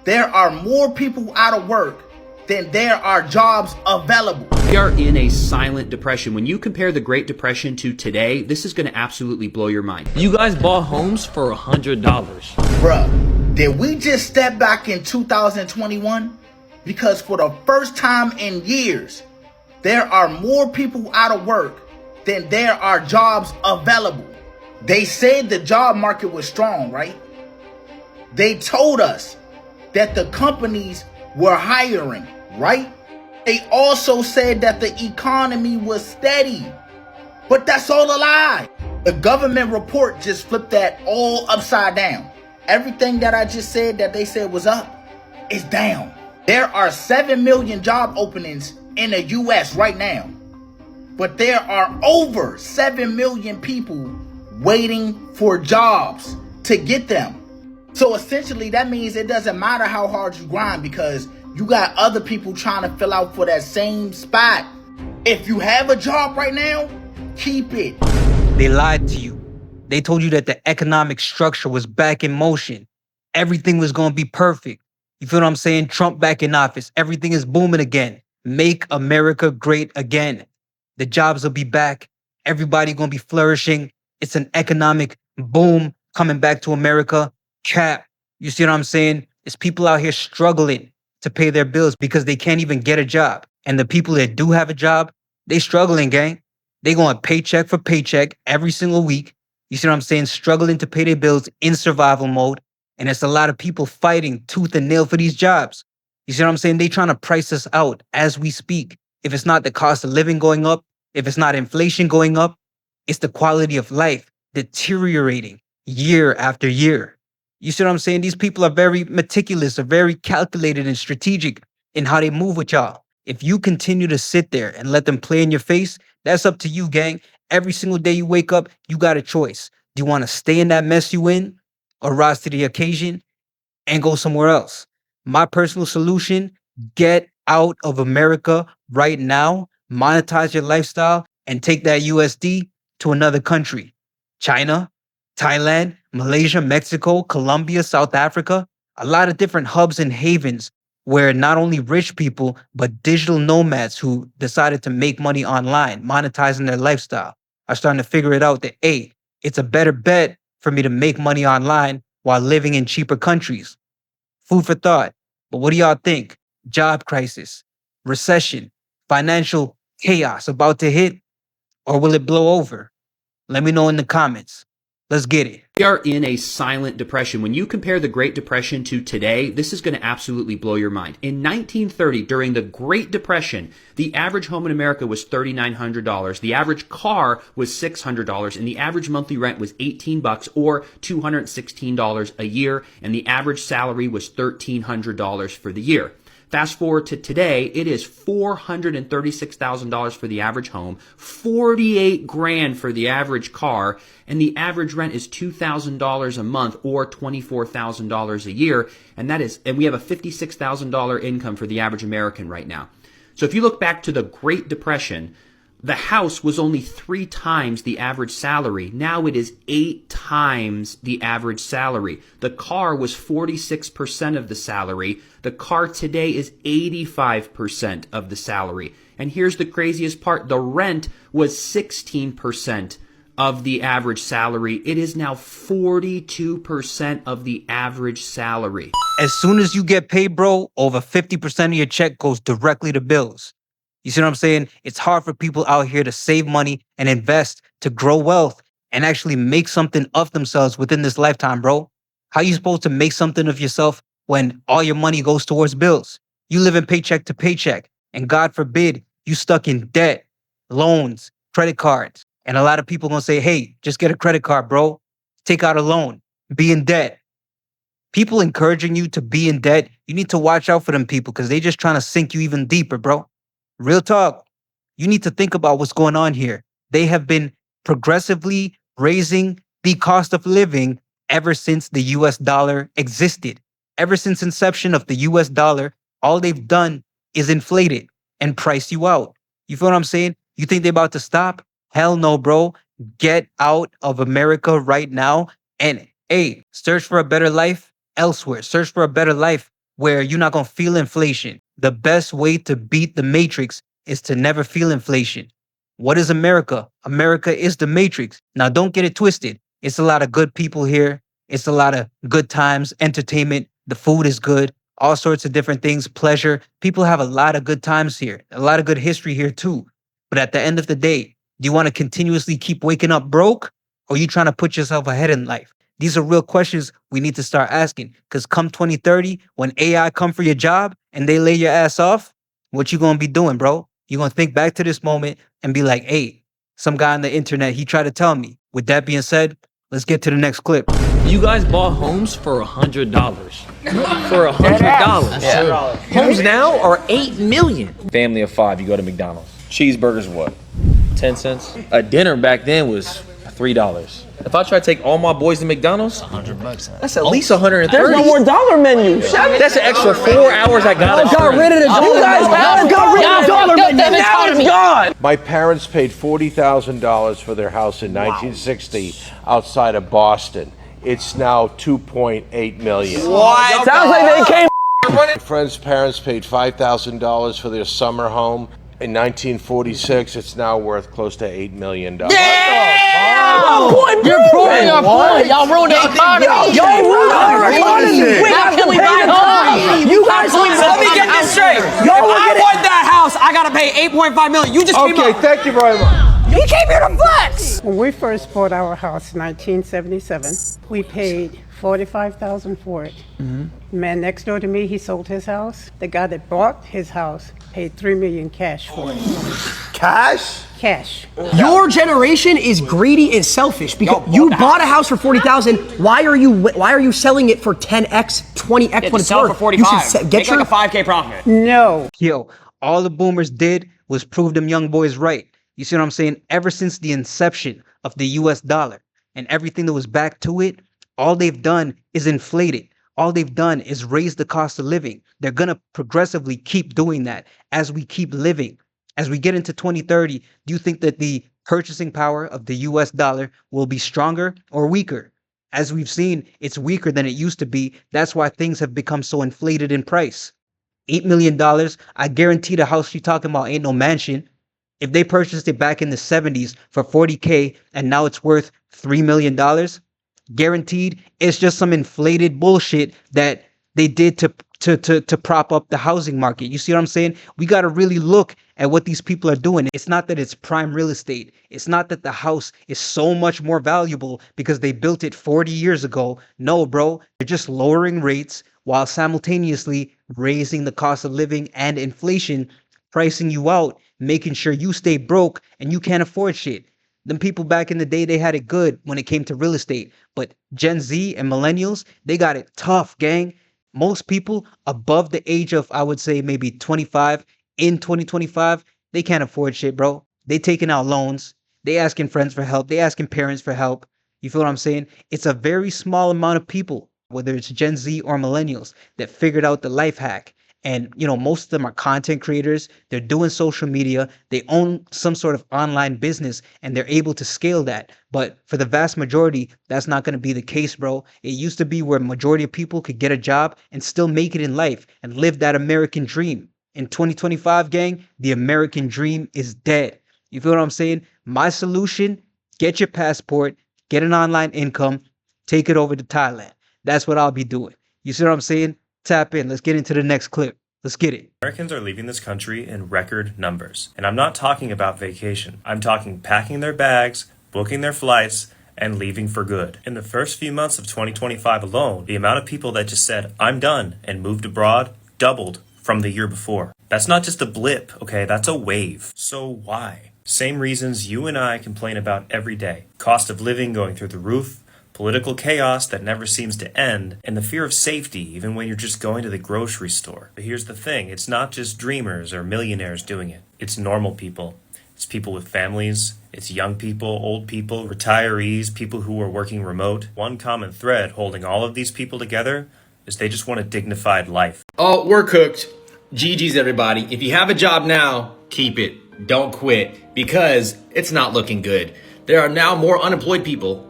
There are more people out of work than there are jobs available. We are in a silent depression. When you compare the Great Depression to today, this is going to absolutely blow your mind. You guys bought homes for $100. Bruh, did we just step back in 2021? Because for the first time in years, there are more people out of work than there are jobs available. They said the job market was strong, right? They told us that the companies were hiring, right? They also said that the economy was steady. But that's all a lie. The government report just flipped that all upside down. Everything that I just said that they said was up is down. There are 7 million job openings in the US right now. But there are over 7 million people waiting for jobs to get them. So essentially that means it doesn't matter how hard you grind because you got other people trying to fill out for that same spot. If you have a job right now, keep it. They lied to you. They told you that the economic structure was back in motion. Everything was going to be perfect. You feel what I'm saying? Trump back in office. Everything is booming again. Make America great again. The jobs will be back. Everybody going to be flourishing. It's an economic boom coming back to America. Cap. You see what I'm saying? It's people out here struggling to pay their bills because they can't even get a job. And the people that do have a job, they struggling, gang. They going paycheck for paycheck every single week. You see what I'm saying? Struggling to pay their bills in survival mode. And it's a lot of people fighting tooth and nail for these jobs. You see what I'm saying? They trying to price us out as we speak. If it's not the cost of living going up, if it's not inflation going up, it's the quality of life deteriorating year after year. You see what I'm saying? These people are very meticulous, are very calculated and strategic in how they move with y'all. If you continue to sit there and let them play in your face, that's up to you, gang. Every single day you wake up, you got a choice. Do you want to stay in that mess you in or rise to the occasion and go somewhere else? My personal solution, get out of America right now, monetize your lifestyle, and take that USD to another country. China, Thailand, Malaysia, Mexico, Colombia, South Africa, a lot of different hubs and havens where not only rich people, but digital nomads who decided to make money online, monetizing their lifestyle, are starting to figure it out that, hey, it's a better bet for me to make money online while living in cheaper countries. Food for thought. But what do y'all think? Job crisis, recession, financial chaos about to hit, or will it blow over? Let me know in the comments. Let's get it. We are in a silent depression. When you compare the Great Depression to today, this is going to absolutely blow your mind. In 1930, during the Great Depression, the average home in America was $3,900. The average car was $600, and the average monthly rent was $18 or $216 a year, and the average salary was $1,300 for the year. Fast forward to today, it is $436,000 for the average home, 48 grand for the average car, and the average rent is $2,000 a month or $24,000 a year, and we have a $56,000 income for the average American right now. So if you look back to the Great Depression, the house was only 3 times the average salary. Now it is 8 times the average salary. The car was 46% of the salary. The car today is 85% of the salary. And here's the craziest part. The rent was 16% of the average salary. It is now 42% of the average salary. As soon as you get paid, bro, over 50% of your check goes directly to bills. You see what I'm saying? It's hard for people out here to save money and invest to grow wealth and actually make something of themselves within this lifetime, bro. How you supposed to make something of yourself when all your money goes towards bills? You live in paycheck to paycheck, and God forbid you stuck in debt, loans, credit cards. And a lot of people gonna say, hey, just get a credit card, bro. Take out a loan, be in debt. People encouraging you to be in debt, you need to watch out for them people because they just trying to sink you even deeper, bro. Real talk. You need to think about what's going on here. They have been progressively raising the cost of living ever since the US dollar existed. Ever since inception of the US dollar, all they've done is inflate it and price you out. You feel what I'm saying? You think they're about to stop? Hell no, bro. Get out of America right now and, hey, search for a better life elsewhere. Search for a better life where you're not going to feel inflation. The best way to beat the matrix is to never feel inflation. What is America? America is the matrix. Now, don't get it twisted. It's a lot of good people here. It's a lot of good times, entertainment. The food is good, all sorts of different things, pleasure. People have a lot of good times here, a lot of good history here too. But at the end of the day, do you want to continuously keep waking up broke, or are you trying to put yourself ahead in life? These are real questions we need to start asking, because come 2030, when AI come for your job and they lay your ass off, what you gonna be doing, bro? You're gonna think back to this moment and be like, hey, some guy on the internet, he tried to tell me. With that being said, let's get to the next clip. You guys bought homes for $100. For $100. Yeah. Homes now are $8 million. Family of 5, you go to McDonald's. Cheeseburgers what? 10 cents? A dinner back then was $3. If I try to take all my boys to McDonald's, $100. that's at least 130. There's no more dollar menu. That's an extra 4 hours I got. Got rid of the dollar. You guys got rid of the dollar menu. Now it's gone. My parents paid $40,000 for their house in 1960 outside of Boston. It's now $2.8 million. What? Sounds like they came. My friend's parents paid $5,000 for their summer home. In 1946, it's now worth close to $8 million. You're proving our point. Y'all ruined the economy. Y'all ruined our economy. How can we buy homes? You guys, let me get this straight. If I want that house, I gotta pay $8.5 million. You just came up. Okay, thank you very much. You came here to flex. When we first bought our house in 1977, we paid $45,000 for it. The man next door to me, he sold his house. The guy that bought his house paid $3 million cash for it. Cash? Cash. Your generation is greedy and selfish because you bought a house for $40,000. Why are you selling it for 10x, 20x what it's Sell worth? for 45. Get Make your like a 5K profit. No. Yo, all the boomers did was prove them young boys right. You see what I'm saying? Ever since the inception of the US dollar and everything that was back to it, all they've done is inflate it. All they've done is raise the cost of living. They're going to progressively keep doing that as we keep living. As we get into 2030, do you think that the purchasing power of the US dollar will be stronger or weaker? As we've seen, it's weaker than it used to be. That's why things have become so inflated in price. $8 million, I guarantee the house you're talking about ain't no mansion. If they purchased it back in the 70s for $40K and now it's worth $3 million, guaranteed it's just some inflated bullshit that they did to prop up the housing market. You see what I'm saying? We got to really look at what these people are doing. It's not that it's prime real estate. It's not that the house is so much more valuable because they built it 40 years ago. No, bro. They're just lowering rates while simultaneously raising the cost of living and inflation, pricing you out, making sure you stay broke and you can't afford shit. Them people back in the day, they had it good when it came to real estate. But Gen Z and millennials, they got it tough, gang. Most people above the age of, I would say, maybe 25 in 2025, they can't afford shit, bro. They taking out loans. They asking friends for help. They asking parents for help. You feel what I'm saying? It's a very small amount of people, whether it's Gen Z or millennials, that figured out the life hack. And, you know, most of them are content creators. They're doing social media. They own some sort of online business and they're able to scale that. But for the vast majority, that's not going to be the case, bro. It used to be where majority of people could get a job and still make it in life and live that American dream. In 2025, gang, the American dream is dead. You feel what I'm saying? My solution, get your passport, get an online income, take it over to Thailand. That's what I'll be doing. You see what I'm saying? Tap in. Let's get into the next clip. Let's get it. Americans are leaving this country in record numbers. And I'm not talking about vacation. I'm talking packing their bags, booking their flights, and leaving for good. In the first few months of 2025 alone, the amount of people that just said, I'm done, and moved abroad doubled from the year before. That's not just a blip, okay? That's a wave. So why? Same reasons you and I complain about every day. Cost of living going through the roof, political chaos that never seems to end, and the fear of safety even when you're just going to the grocery store. But here's the thing, it's not just dreamers or millionaires doing it. It's normal people. It's people with families. It's young people, old people, retirees, people who are working remote. One common thread holding all of these people together is they just want a dignified life. Oh, we're cooked. GG's everybody. If you have a job now, keep it. Don't quit because it's not looking good. There are now more unemployed people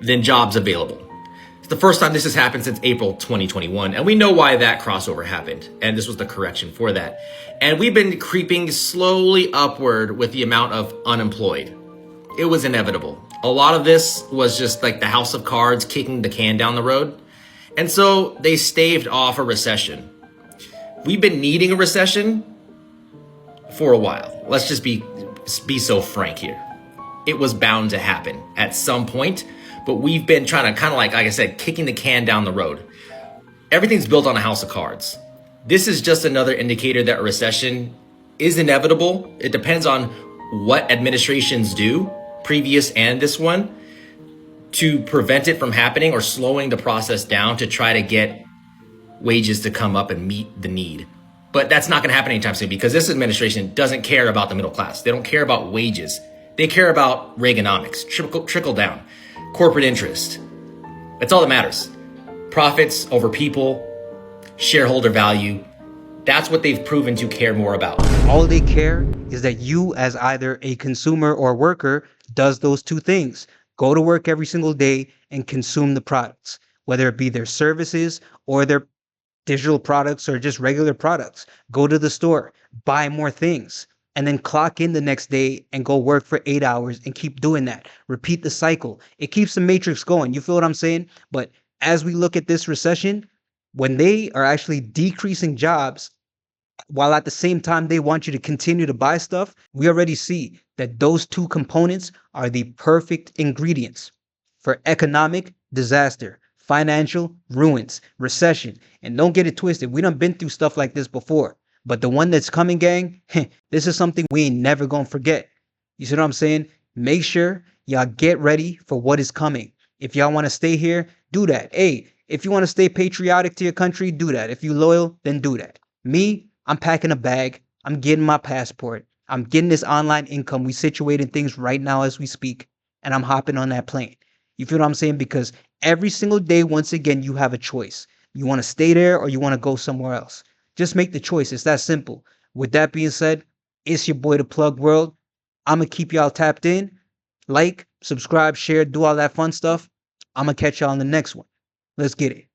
than jobs available. It's the first time this has happened since April 2021, and we know why that crossover happened, and this was the correction for that. And we've been creeping slowly upward with the amount of unemployed. It was inevitable. A lot of this was just like the house of cards kicking the can down the road. And so they staved off a recession. We've been needing a recession for a while. Let's just be so frank here. It was bound to happen at some point, but we've been trying to kind of like I said, kicking the can down the road. Everything's built on a house of cards. This is just another indicator that a recession is inevitable. It depends on what administrations do, previous and this one, to prevent it from happening or slowing the process down to try to get wages to come up and meet the need. But that's not going to happen anytime soon because this administration doesn't care about the middle class. They don't care about wages. They care about Reaganomics, trickle down, corporate interest. That's all that matters. Profits over people, shareholder value. That's what they've proven to care more about. All they care is that you, as either a consumer or worker, does those two things. Go to work every single day and consume the products, whether it be their services or their digital products or just regular products. Go to the store, buy more things, and then clock in the next day and go work for 8 hours and keep doing that. Repeat the cycle. It keeps the matrix going. You feel what I'm saying? But as we look at this recession, when they are actually decreasing jobs, while at the same time they want you to continue to buy stuff, we already see that those two components are the perfect ingredients for economic disaster, financial ruins, recession. And don't get it twisted, we done been through stuff like this before. But the one that's coming, gang, this is something we ain't never gonna forget. You see what I'm saying? Make sure y'all get ready for what is coming. If y'all want to stay here, do that. Hey, if you want to stay patriotic to your country, do that. If you loyal, then do that. Me, I'm packing a bag. I'm getting my passport. I'm getting this online income. We situating things right now as we speak. And I'm hopping on that plane. You feel what I'm saying? Because every single day, once again, you have a choice. You want to stay there or you want to go somewhere else. Just make the choice. It's that simple. With that being said, it's your boy, The Plug World. I'm going to keep y'all tapped in. Like, subscribe, share, do all that fun stuff. I'm going to catch y'all on the next one. Let's get it.